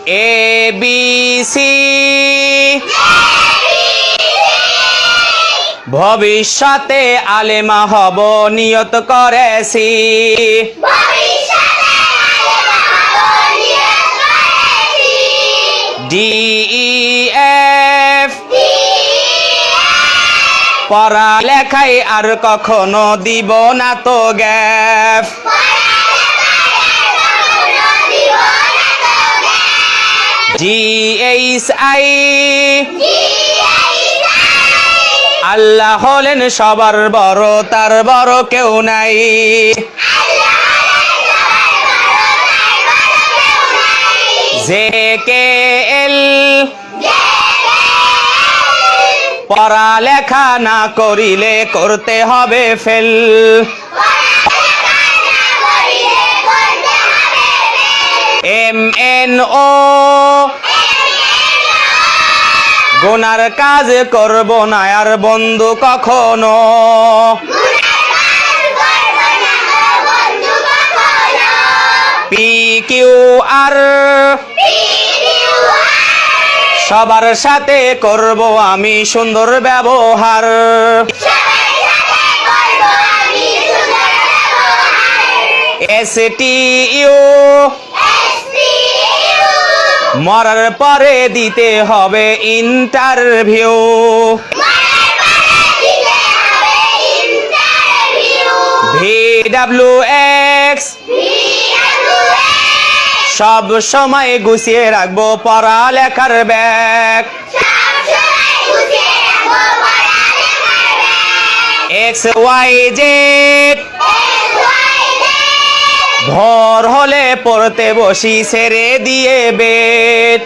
A B C ভবিষ্যতে আলেমা হব নিয়ত করেছি। ডি ই এফ পড়ালেখায় আর কখনো দিব না তো গ্যাপ। জি এইচ আই আল্লাহ হলেন সবার বড়, তার বড় কেউ নাই। জে কে এল পড়ালেখা না করিলে করতে হবে ফেল। এম এন ও গুনার কাজ করব না আর বন্ধু কখনো। পি কিউ আর সবার সাথে করব আমি সুন্দর ব্যবহার। এস টি ইউ মরার পরে দিতে হবে ইন্টারভিউ। ভি ডাব্লিউ এক্স সব সময় গুছিয়ে রাখবো পড়ালেখার ব্যাগ। এক্স ওয়াই জেড ভোর হলে পড়তে বসি ছেড়ে দিয়ে বেড।